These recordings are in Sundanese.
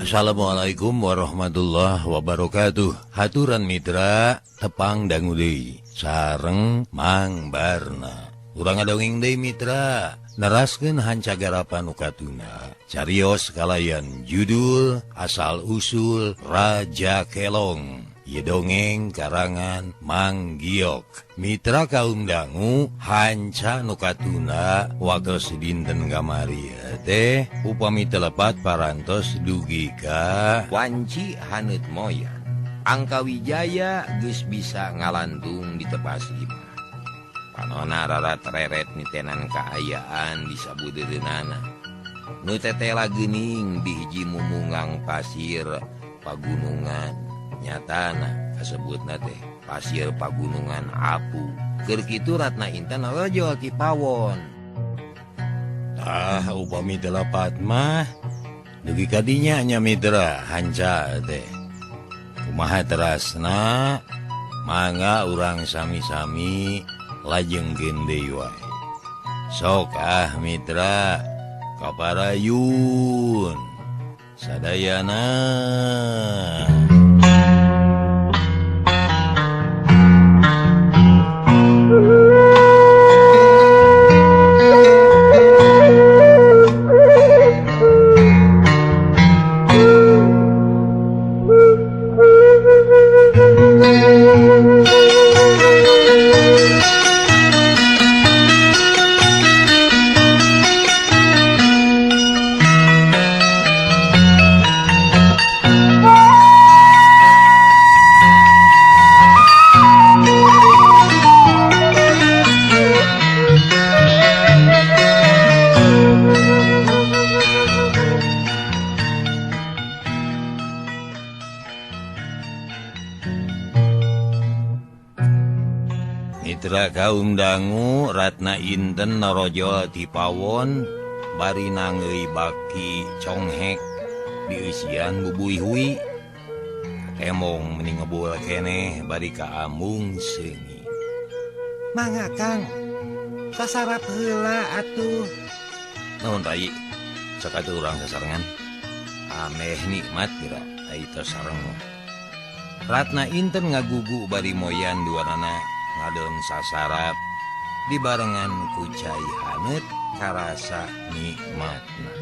Assalamualaikum warahmatullahi wabarakatuh. Haturan mitra tepang dangu deui sareng Mang Barna. Urang ngadongeng deui mitra, neraskeun hancagara panukatuna. Carios kalayan judul asal usul Raja Kelong. Ieu dongeng karangan Mang Giok. Mitra kaum dangu hanca nukatuna waktos dinten kamari teh upami telepat parantos dugi ka wanci haneut moyan. Angka Wijaya geus bisa ngalantung di tepas imah. Panona rarat reret nitenan kaayaan di sabudereunana. Nu tetela geuning di hiji mumungang pasir pagunungan. Nyatana kasebutna teh pasir pagunungan Apu. Keur kitu Ratna Inten Raja ti Pawon. Tah upami telepat mah dugi ka dinya nya mitra hanca teh. Kumaha terasna mangga urang sami-sami lajengkeun deui wae. Sok mitra kaparayun sadayana. Mitra kaum dangu Ratna Inten Raja ti Pawon bari nangeui baki conghek di eusian bubuih-hui. Temong mending ngebul keneh bari ka ambung seungi. Mangga Kang, sasarap heula atuh. Naon rai? Sok atuh urang sasarengan. Ameh nikmat kira ai teu sareng. Ratna Inten ngagugu bari moyan duanana ngadon sasarap dibarengan ku cai haneut karasa nikmatna.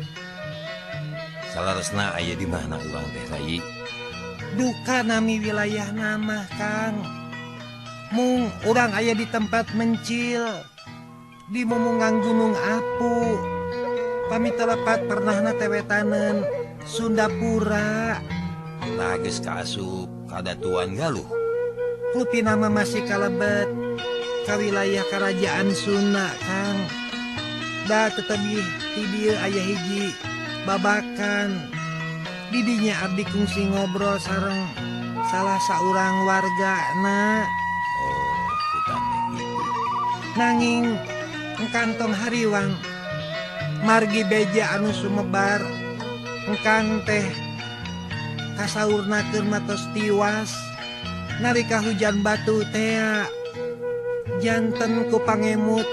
Salaresna aya di mana urang teh rai? Duka nami wilayah nama Kang. Mung urang aya di tempat mencil di mumungang gunung Apu. Pami telepat pernahna tewetaneun Sundapura. Tah geus kaasup kadatuan galuh. Rupi nama masih kalebet ka wilayah kerajaan Sunda Kang. Da tetapi ti dieu aya hiji babakan. Di dinya abdi kungsi ngobrol sareng salah saurang wargana. Oh, kutane gitu. Nanging engkantong hariwang margi beja anu sumebar engkang teh kasaurnakeun matos tiwas. Nalika hujan batu tea janten ku pangemut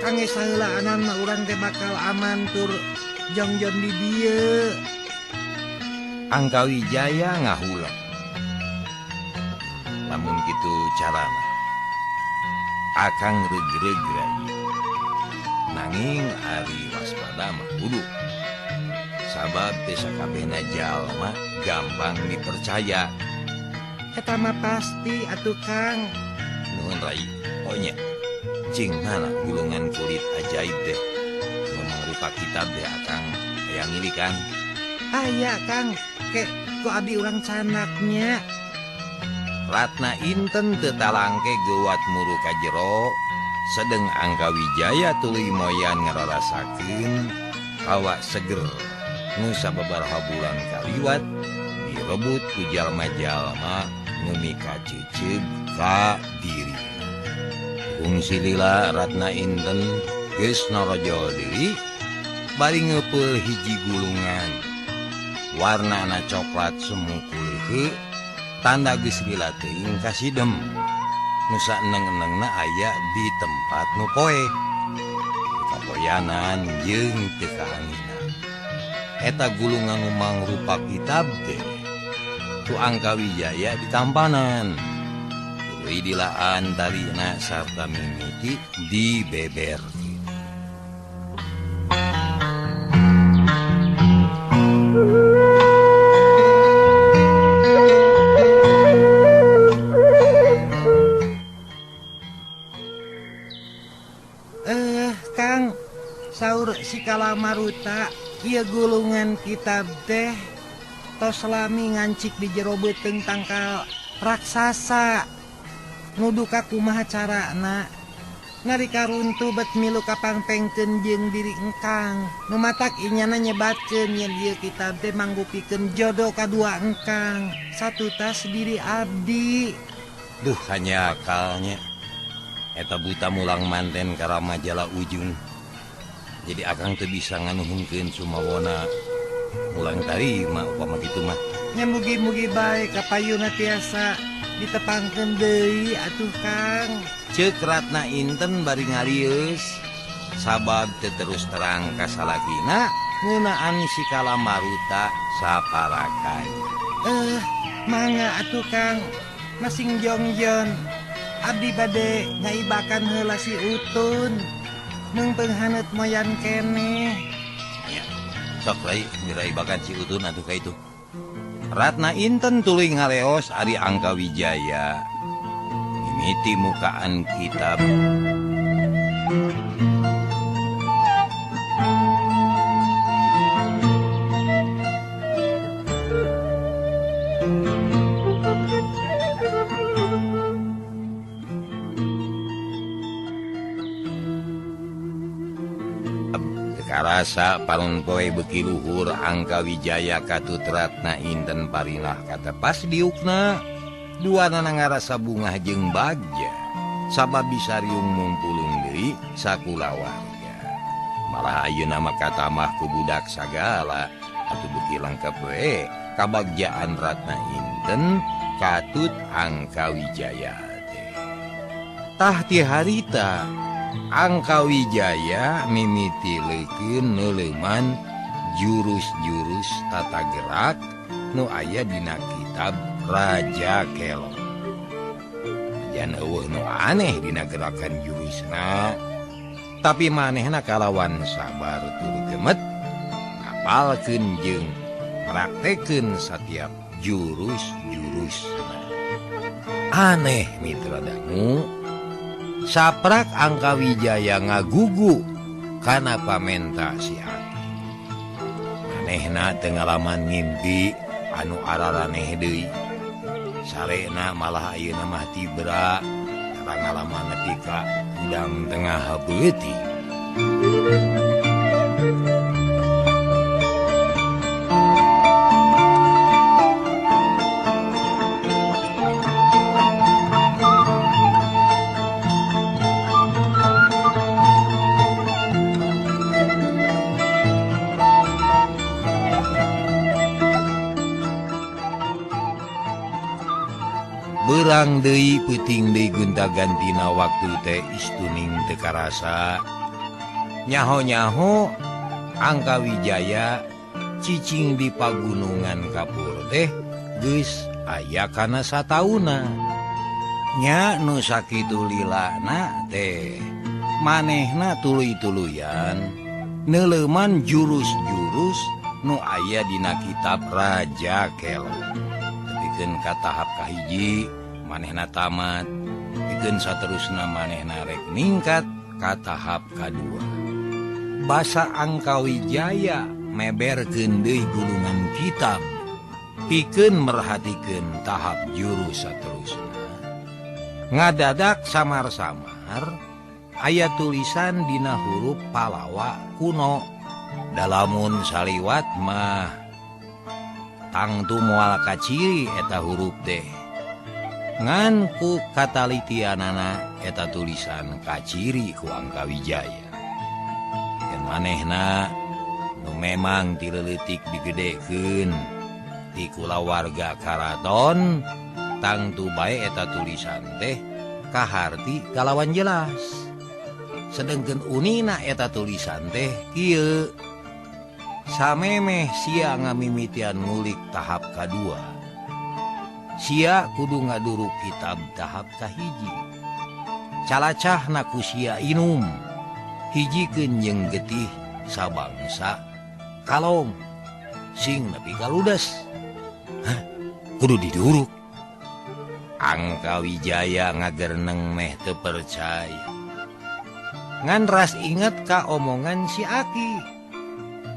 kangge saheulaanan mah urang teh bakal aman tur jongjon di dieu. Angka Wijaya ngahuleng. Lamun kitu carana akang regreg rai. Nanging ari waspada mah kudu. Sabab teh sakabehna jalma gampang dipercaya. Eta mah pasti atuh Kang. Nuhun rai. Oh nya. Cing mana gulungan kulit ajaib deh. Ngomong rupa kitab deh akang aya ngilikan. Aya Kang, ke ku abdi urang canaknya. Ratna Inten teu talangke geuwat muru ka jero, sedeng Angka Wijaya tuluy moyan ngararasakeun hawa seger nu sababaraha bulan kaliwat direbut ku jalma-jalma nu mika ceuceub ka dirina. Fungsi lila Ratna Inten geus narojol diri bari ngeupul hiji gulungan. Warnana coklat semu kuleuheu tanda geus lila teuing kasidem. Nu saeneng-enengna aya di tempat nu poe. Kapoyanan jeung teu kaanginan. eta gulungan umang rupa kitab teh tu Angkawijaya di tampanan tuluy dilaan tarina sarta mimiti di beber. Kang saur si Kalamaruta ieu gulungan kitab teh tos lami ngancik di jero beuteung tangkal raksasa. Nudu ka kumaha carana narika runtuh bet milu kapangpengkeun jeung diri engkang. Nu matak inyana nyebatkeun yen ieu kitab teh manggupikeun jodoh kadua engkang satu tas diri abdi. Duh hanya akalnya eta buta mulang manten kara majalah Ujung. Jadi akang teu bisa nganuhunkeun sumawona mulang tarima upama kitu mah. Nya mugi-mugi bae kapayuna tiasa ditepangkeun deui atuh Kang. Ceuk Ratna Inten bari ngarius sabab teu terus terang ka salakina ngeunaan si Kalamaruta saparakan. Mangga atuh Kang, masing jongjon. Abdi bade ngaibakan heula si Utun. Mengpeung haneut moyan keneh. Ya, sok rai miraibakan si Utun atuh ka itu. Ratna Inten tuluy ngaleos ari Angkawijaya. Mimiti mukaan kitab. Karasa parun poe beuki luhur Angkawijaya katut Ratna Inten parinah kata pas diukna duana ngarasa bungah jeung bagja sabab bisa riung mumpulung deui sakulawarga. Malah ayeuna mah katamah ku budak sagala atuh beuki lengkep we kabagjaan Ratna Inten katut Angkawijaya teh. Tah ti harita Angkawijaya mimitilekeun neuleman jurus-jurus tata gerak nu aya dina kitab Raja Kelo. Jan eueuh nu aneh dina gerakan jurusna, tapi manehna kalawan sabar tur gemet ngapalkeun jeung praktekeun satiap jurus-jurusna. Aneh mitra dangu. Saprak Angkawijaya ngagugu kana pamenta si Aki. Manehna teu ngalaman ngimpi anu araraneh deui. Sarena malah ayeuna mah tibra tara ngalaman nepi ka udang tengah beuti. Beurang deui peuting deui gonta-gantina waktu teh istuning teu karasa. Nyaho-nyaho Angkawijaya cicing di pagunungan kapur teh geus aya kana satauna. Nya nu sakitu lilana teh manehna tuluy-tuluyan neuleuman jurus-jurus nu aya dina kitab Raja Kelo. Pikeun ka tahap kahiji manehna tamat, pikeun saterusna manehna rek ningkat ka tahap kadua. Basa Angkawijaya meberkeun deui gulungan kitab, pikeun merhatikeun tahap jurus saterusna. Ngadadak samar-samar aya tulisan dina huruf Palawa kuno. Dalamun saliwat mah tangtu moal kaciri eta huruf teh. Ngan ku katalitianana eta tulisan kaciri ku Angkawijaya. Yen manehna nu memang tileutik digedekeun ti kulawarga karaton tangtu bae eta tulisan teh kaharti kalawan jelas. Sedengkeun unina eta tulisan teh kieu. samemeh sia ngamimitian ngulik tahap kedua. Sia kudu ngaduruk kitab tahap kahiji. Calacahna ku sia inum, hijikeun jeung getih sabangsa kalong, sing nepi ka ludes. Hah, kudu diduruk. Angka Wijaya ngagerneng meh teu percaya. Ngan ras inget ka omongan si Aki.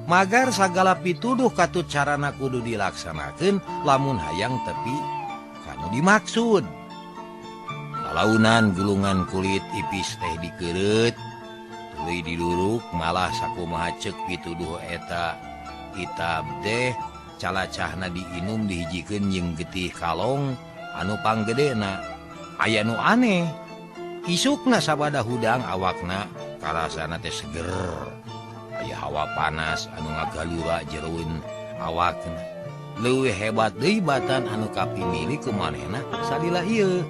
Magar sagala pituduh katut carana kudu dilaksanakeun lamun hayang tepi kanu dimaksud. Lalaunan gulungan kulit ipis teh dikeureut, tuluy diduruk malah sakumaha ceuk pituduh eta kitab teh calacahna diinum dihijikeun jeung getih kalong anu panggedena. Aya nu aneh. Isukna sabada hudang awakna karasana teh seger. Aya hawa panas anu ngagalura jeroun awakna. Leuwih hebat deui batan anu kapimili ku manehna salila ieu.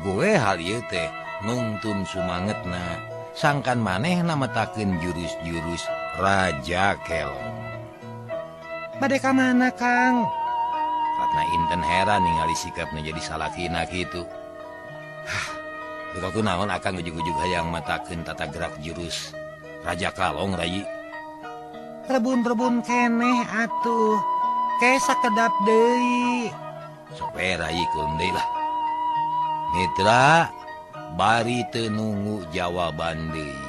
Gue hal ieu teh nungtun sumangetna sangkan manehna metakeun jurus-jurus Raja Kelong. Bade ka mana, Kang? Ratna Inten heran ningali sikapna jadi salakina kitu. Luka kunaon akang ujug-ujug hayang matakeun tata gerak jurus Raja Kalong, Rayi? Rebun-rebun keneh atuh. Kae sakedap deui. Sope Rayi kulum deui lah. Mitra, bari teu nunggu jawaban deui.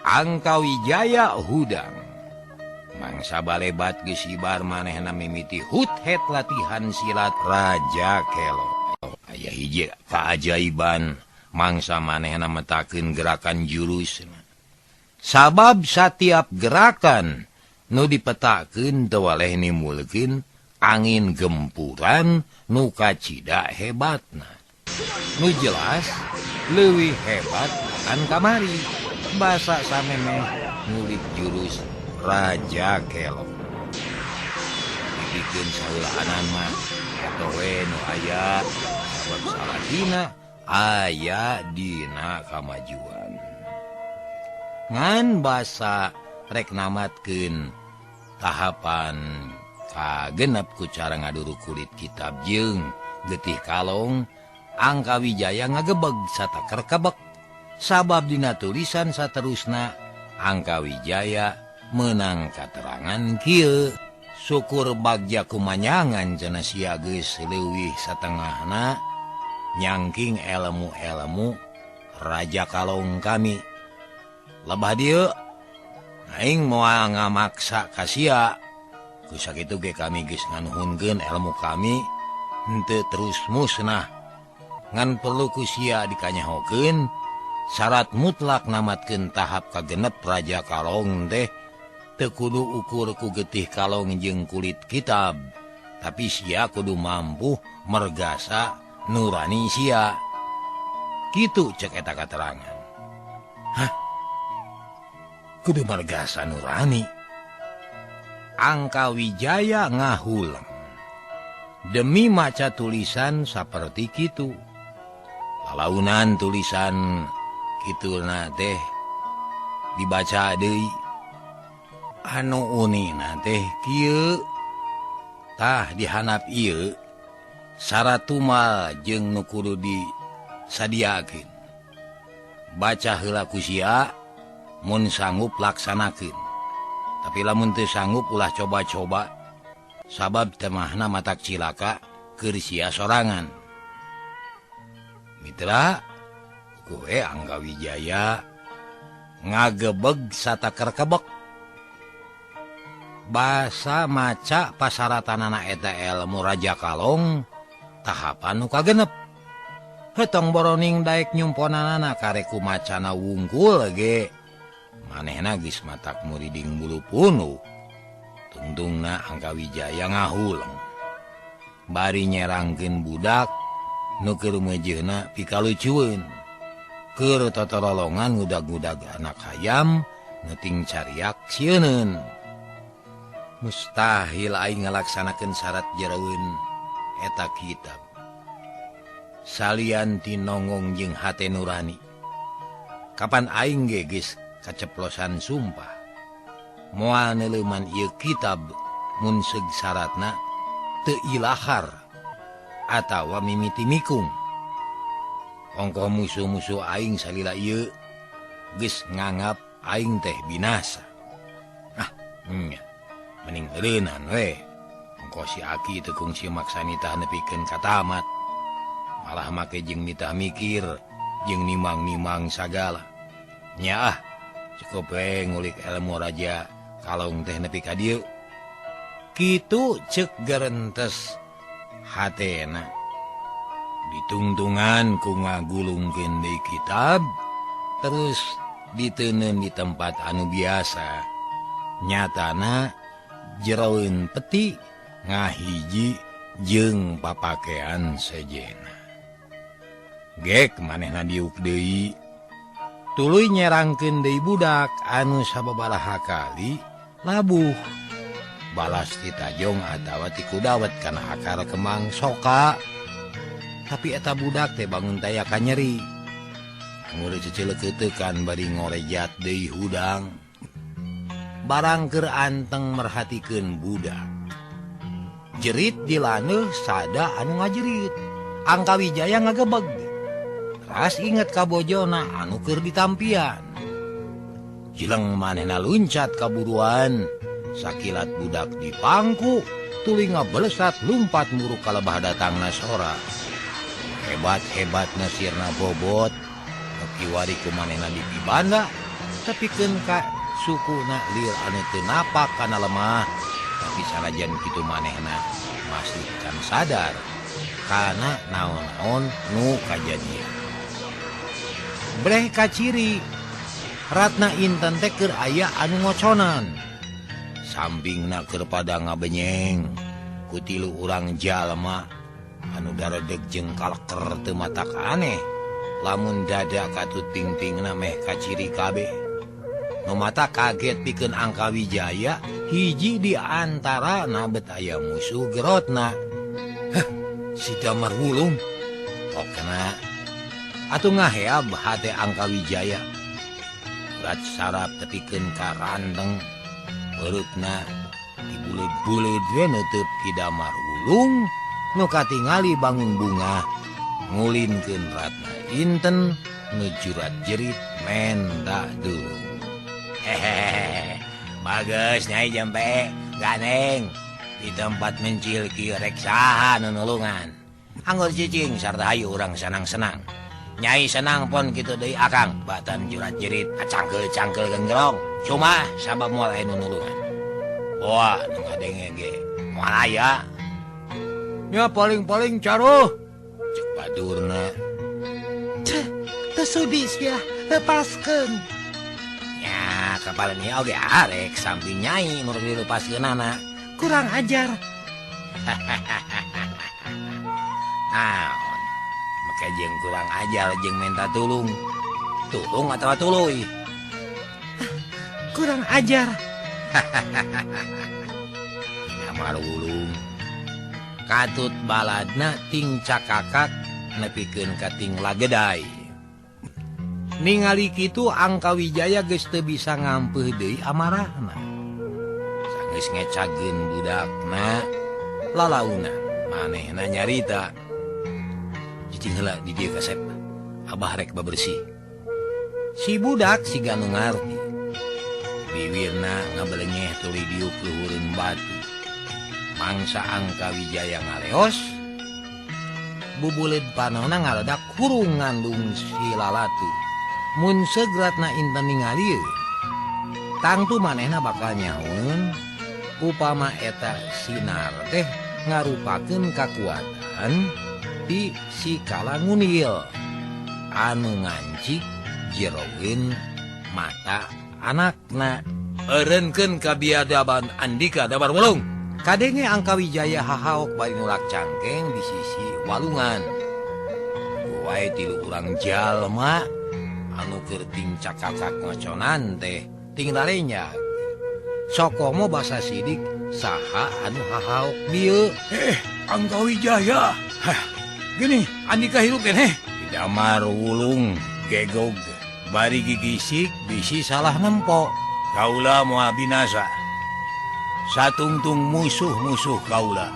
Angka Wijaya hudang. Mangsa balebat geus sibar manehna mimiti hut-het latihan silat Raja Kelong. Aya hiji kaajaiban mangsa manehna metakeun gerakan jurusna. Sabab satiap gerakan nu dipetakeun teu waleh nimulkeun angin gempuran nu kacida hebatna. Nu jelas leuwih hebat kan kamari basa samemeh ngulik jurus Raja Kelong. Dibikeun saheulaanan mah eta we nu aya sabab salahina aya dina kamajuan. Ngan basa rek namatkeun tahapan kagenep ku cara ngaduruk kulit kitab jeung getih kalong. Angka Wijaya ngagebeg satakar kebek. Sabab dina tulisan saterusna Angka Wijaya menang katerangan kieu. Syukur bagja kumanyangan cenah sia geus leuwih satengahna nyangking ilmu-ilmu Raja Kalong kami. Lebah dieu aing moal ngamaksa ka sia. Ku sakitu ge kami geus nganuhunkeun ilmu kami henteu terus musnah. Ngan perlu ku sia dikanyahokeun syarat mutlak namatkeun tahap kagenep Raja Kalong teh teu kudu ukur ku getih kalong jeung kulit kitab, tapi sia kudu mampu mergasa nurani sia. Kitu cek eta katerangan. Hah? Kudu mergasa nurani. Angka Wijaya ngahulang. Demi maca tulisan saperti kitu. Launan tulisan kituna teh dibaca deui. Anu unina teh kieu. Tah dihanap ieu syarat tumal jeung nu kudu disadiakeun. Baca heula ku sia mun sanggup laksanakeun. Tapi lamun teu sanggup ulah coba-coba sabab temahna matak cilaka keur sia sorangan. Mitra, gue Angka Wijaya ngagebeg satakar kebek. Basa maca pasaratanana eta ilmu Raja Kalong tahapan nu kagenep. Hetong boroning daek nyumponanana kareku macana wungkul ge. manehna geus matak muriding bulu punu. Tungtungna Angka Wijaya ngahuleng. Bari nyerangkeun budak nu keur meujeuhna pikalucueun. Keur totorolongan ngudag-ngudag anak hayam neuting cariak sieuneun. Mustahil aing ngalaksanakeun syarat jeraweun eta kitab. Salian tinongong jeung hate nurani. Kapan aing ge geus kaceplosan sumpah. Moal neuleuman ieu kitab mun seug syaratna teu ilahar atawa mimiti mikung. Ongkoh musuh-musuh aing salila ieu geus nganggap aing teh binasa. Mending euleunan we. Ongkoh si Aki teu kungsi maksa nitah nepikeun ka tamat. Malah make jeung nitah mikir jeung nimang-nimang sagala. Nya cukup we ngulik ilmu raja kalong teh nepi ka dieu. Kitu ceuk garentes hatena. Ditungtungan ku ngagulungkeun deui kitab, terus diteuneun di tempat anu biasa. Nyatana jeraweun peti ngahiji jeung papakean sejena. Gek manehna diuk deui. Tuluy nyerangkeun deui budak anu sababaraha kali labuh. Balas ti tajong atawa ti kudawet kana akar kemang soka. Tapi eta budak teh bangun taya ka nyeri. Ngure ceceleukeutekan bari ngorejat deui hudang. Barang keur anteng merhatikeun budak. Jerit di laneuh sada anu ngajerit. Angka Wijaya ngagebeg. Ras inget ka bojona anu keur ditampian. Jileng manehna luncat kaburuan. Sakilat budak dipangku. Tuluy ngabelesat lumpat muruk ka lebah datangna sora. Hebat-hebatna sirna bobot. Kiwari ku manehna dipibanda. Tapikeun ka sukuna lir anu teu napak kana lemah. Tapi sanajan kitu manehna masih can sadar kana naon-naon nu kajadian. Breh kaciri Ratna Inten teh keur aya anu ngoconan. Sampingna keur pada ngabenyeng ku tilu urang jalma anu daredeg jeung kaleker teu matak aneh. Lamun dada katut ping-pingna meh kaciri kabeh. Nu mata kaget pikeun Angka Wijaya hiji di antara bet aya musuh gerotna. Si Damar Wulung. Pokna atuh ngaheab hate Angka Wijaya. Urat sarap tepikeun ka randeng. Perutna dibuleud-buleud we neuteub Ki Damar Wulung nu katingali bangun bunga ngulinkeun Ratna Inten nu jurat-jerit menta dulung. Hehehe, bagus Nyai Jempe, ganeng. Di tempat mencil kieu rek saha nu nulungan. Anggur cicing sarta hayu urang senang-senang. Nyai senang pon kitu deui akang, batan jurat-jerit acangkeul-cangkeul genggong. Cuma sabab moal aya nu nulungan. Wah, nu ngadenge ge moal aya. Nya paling-paling caruh. Cek baturna. Teu sudi sia, lepaskeun. Ya, kapal ini oge arek samping Nyai nur dilepaskeunana. Kurang ajar. Naon? Make jeung kurang ajar jeung minta tulung. Tulung atawa tuluy? Kurang ajar. Damar Wulung. Katut baladna ting cakakak nepikeun ka ting lagedai. Ningali kitu Angka Wijaya geus teu bisa ngampeuh deui amarahna. Geus ngecageun budakna lalauna manehna nyarita. Cicing heula di dieu kasep. Abah rek babersih. Si budak siga nu ngarti. Bibirna ngabelenyeh tuluy diuk luhureun batu. Mangsa Angka Wijaya ngaleos. Bubuleud panonna ngaledak kurung ngandung si lalatu. Mun seug Ratna Inten ningalieun, tangtu manehna bakal nyahoeun upama eta sinar teh ngarupakeun kakuatan ti si Kalangunil anu ngancik jeroeun mata anakna Erenkeun kabiadaban Andika dabar wolung. kadenge Angka Wijaya hahaok bari nulak cangkeng di sisi walungan. Wae tilu urang jalma anu keur ting cakakak ngoconan teh ting rarenya. Sokomo basa sidik saha anu hahaok dieu. Angka Wijaya. Gini, Andika hirup keneh. Damar wulung gegog bari gigisik Bisi salah nempo. kaula moal binasa. Satungtung musuh-musuh kaula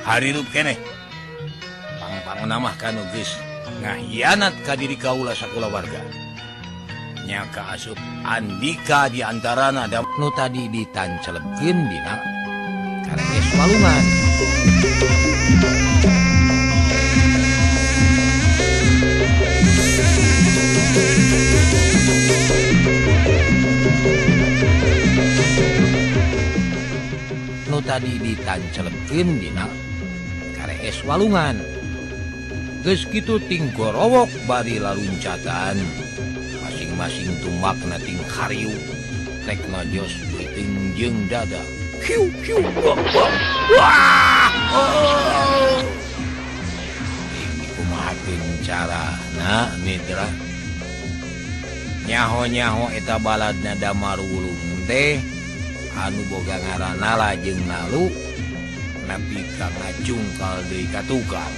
harirup keneh. Pang-pangna mah kanu geus ngahianat ka diri kaula sakulawarga. Nya kaasup Andika di antarana da Nu tadi ditancelebkeun dina kareges walungan. Nu tadi ditancelebkeun dina kareges walungan. geus kitu ting gorowok bari laluncatan. Masing-masing tumbakna ting karyu rek ngajos beuting jeung dada. Hiu hiu wah wah. Wah! Oh! Ini kumahakeun carana Mitra. Nyaho-nyaho eta baladna Damar Wulung teh anu boga ngaranna Lajeng Nalu nepi ka ngajungkal deui ka tukang.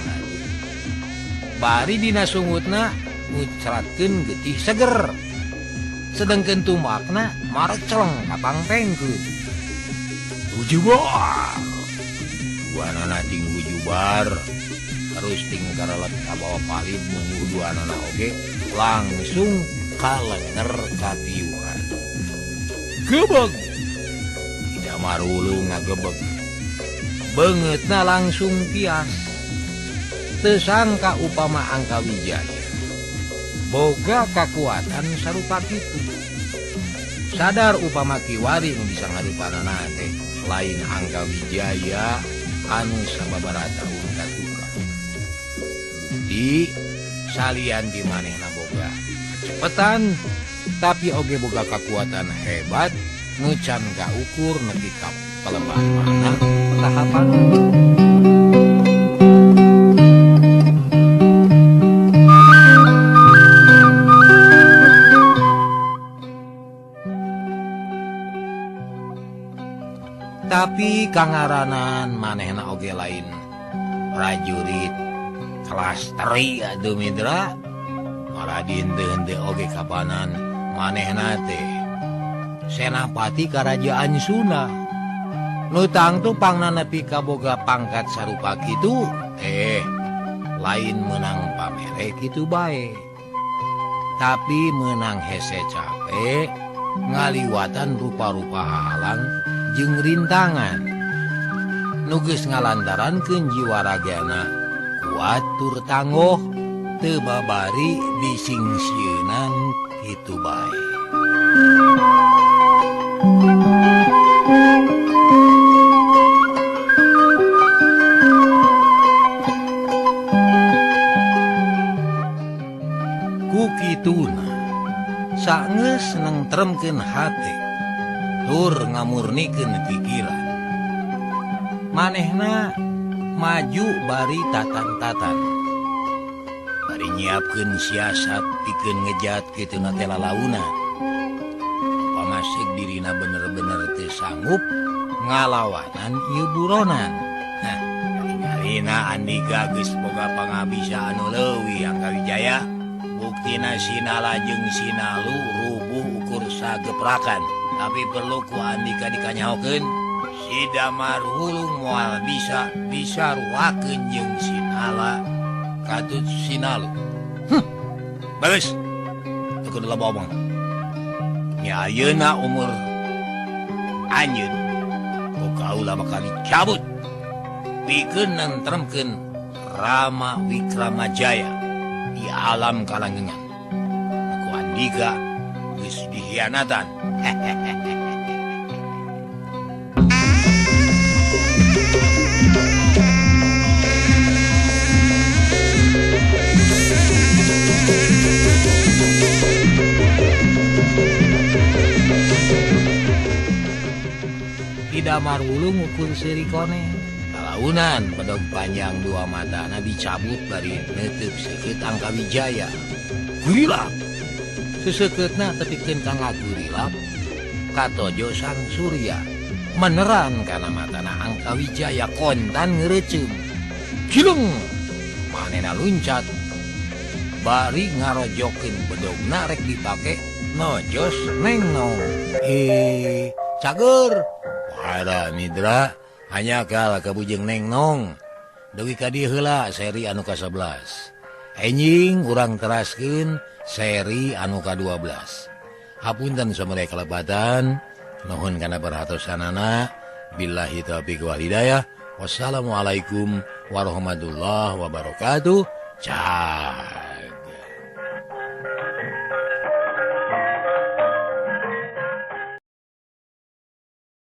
Bari dina sungutna ngucratkeun getih seger. Sedengkeun tumbakna mareceleng kapangpengkeun. Ujubar. Duanana ting ujubar. Terus ting karelet ka bawah palid mung duanana oge langsung kalenger katiuhan. Gebeg. Damar Wulung ngagebeg. Beungeutna langsung tias. Teu sangka upama Angka Wijaya boga kakuatan sarupa kitu. Sadar upama kiwari nu bisa ngarupanana teh lain Angka Wijaya anu sababaraha taun katuka. Di salian di manehna boga cepetan tapi oge boga kakuatan hebat nu can kaukur nepi ka pelemahanna tahapan. Tapi kangaranan manehna oge lain prajurit kelas teri atuh Mitra. Maradin teu henteu oge kapanan manehna teh senapati karajaan Sunda. Nu tangtu pangna nepi ka boga pangkat sarupa kitu lain meunang pamere kitu bae. Tapi meunang hese capek ngaliwatan rupa-rupa halang jeung rintangan nu geus ngalantarankeun jiwa ragana kuat tur tangguh teu babari disingsieunan kitu bae. Ku kituna saeunggeus nentremkeun hate tur ngamurnikeun pikiran. Manehna maju bari tatan-tatan. Bari nyiapkeun siasat pikeun ngejat kitu teh lalaunan. Pamasig dirina bener-bener teu sanggup ngalawanan ieu buronan. Nah, ngalina Andika geus boga pangabisa anu leuwih Angka Wijaya. Buktina Sina Lajeng Sinalu rubuh ukur sageprakan. Tapi perlu ku Andika dikanyahokeun si Damar Wulung moal bisa ruakeun jeung Sinala katut Sinalu. Bagus. Teu kudu loba omong. Nya ayeuna umur anjeun ku kaula bakal dicabut pikeun nentremkeun Rama Wikramajaya di alam kalanggengan. Ku Andika geus dihianatan. Idamar Wulung ukur seri koneng. Kalaunan pedog panjang dua matana dicabut bari neuteuk seukeut Angka Wijaya. Gurilap. Seseukeutna tepikeun Kang Gurilap katojo Sang Surya. Meneran kana matana Angka Wijaya kontan ngereceum. Kileng manehna luncat. Bari ngarojokeun bedogna rek dipake nojos Neng Nong. Cager. Wada Midra hanya kal kabujeng Neng Nong. Dewi ka dieu heula seri anu ka-11. Enjing urang teraskeun seri anu ka-12. Hapunten samare kalebatan. Nuhun kana perhatosanana. Billahi taufiq wal hidayah. Wassalamualaikum warahmatullahi wabarakatuh. Cah.